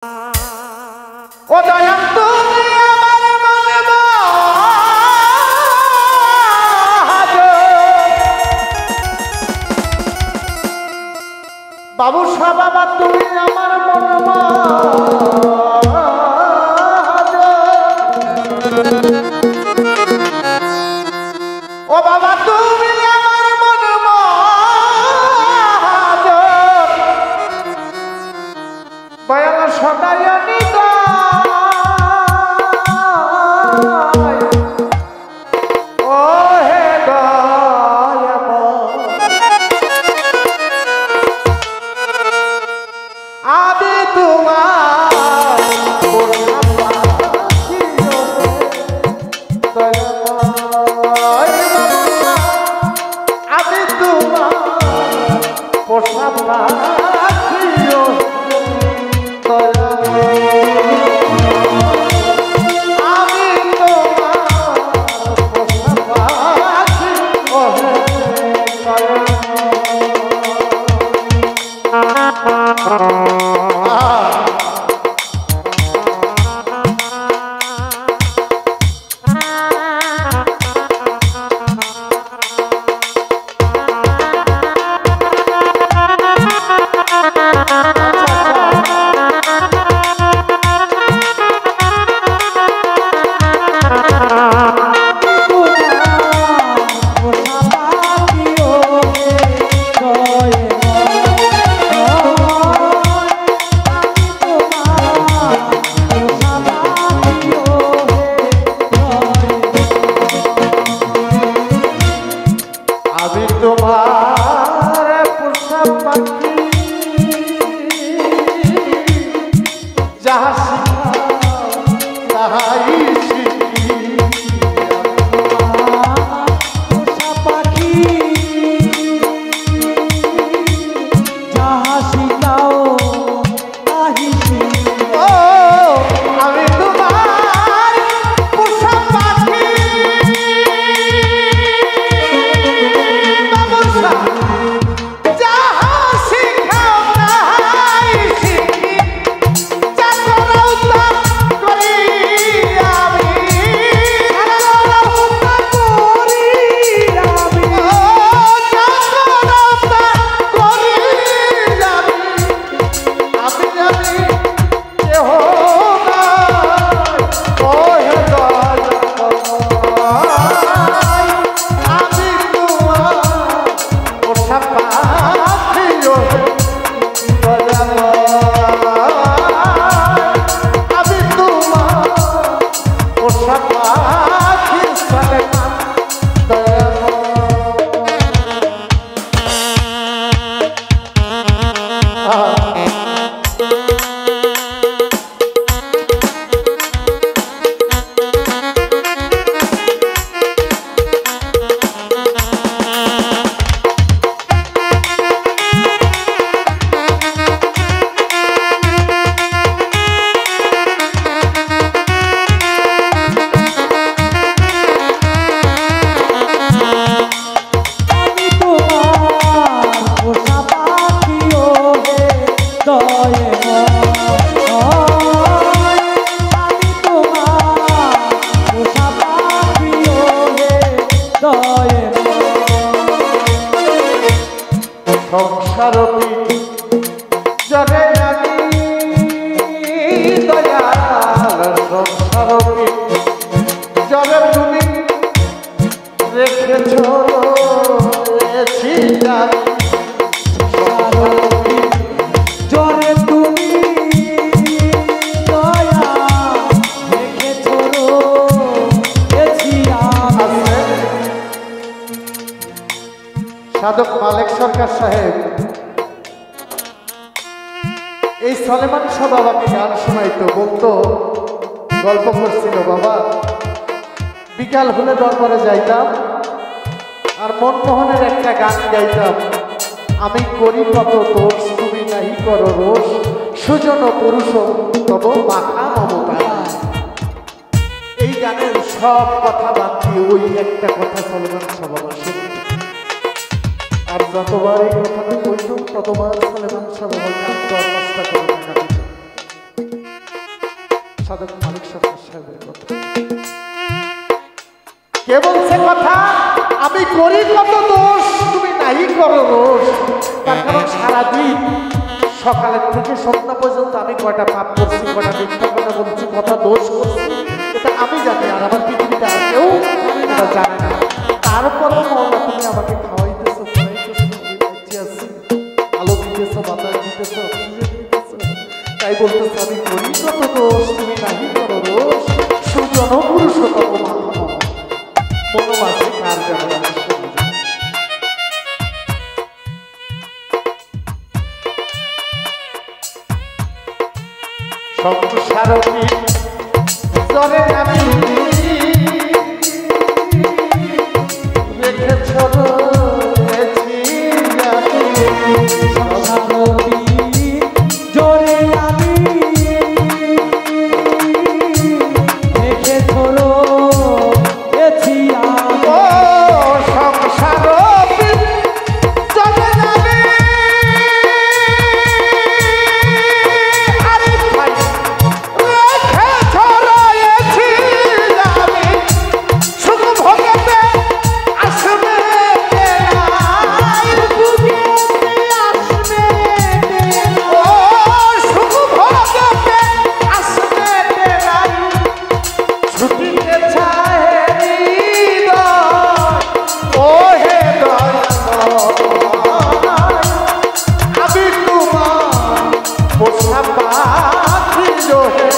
ও দয়াল তুমি আমার মনে বাবু শাহ বাবা তুমি আমার মনে ও বাবা তুমি আমার মনে দয়াল সদায় সাধক মালেক সরকার সাহেব এই সলেমান শাহ বাবাকে গান শোনাইতো, বলতো, গল্প করছিল, বাবা বিকাল হলে দরবারে যাইতাম আর মনমোহনের একটা গান গাইতাম, আমি করি কত দোষ তুমি নাহি করো রোষ সুজন পুরুষ তব মাথা মমতা। এই গানের সব কথা বাদ দিয়ে ওই একটা কথা সলেমান শাহ বাবা শুনতো, আর যতবার এই কথাটা কইতো ততবার সলেমান শাহ বাবা গান 10 করে টাকা দিত। সাধক মালিক সরকার সাহেবের কথা। কে বলছে কথা? আমি করি কত দোষ, তুমি নাই করো রোষ। তার কারণ সারাদিন সকালের থেকে সন্ধ্যা পর্যন্ত আমি কয়টা পাপ করছি, কয়টা মিথ্যা কথা বলছি, কত দোষ করছি, এটা আমি জানি। আর আমার পৃথিবীতে আর কেউ এটা জানে না। তারপরেও মৌলা তুমি আমাকে খাওয়াইতেছো, খাওয়াইতেছো, আলো দিতেছো, বাতাস দিতেছো, তাই বলতেছো আমি করি কত দোষ, তুমি নাহি করো রোষ। সুজন পুরুষোত্তম মনোমাসে কার জানা সংসার জরে আমি রেখেছ জোরে আমি রেখে ধরো এছি সংসার जो है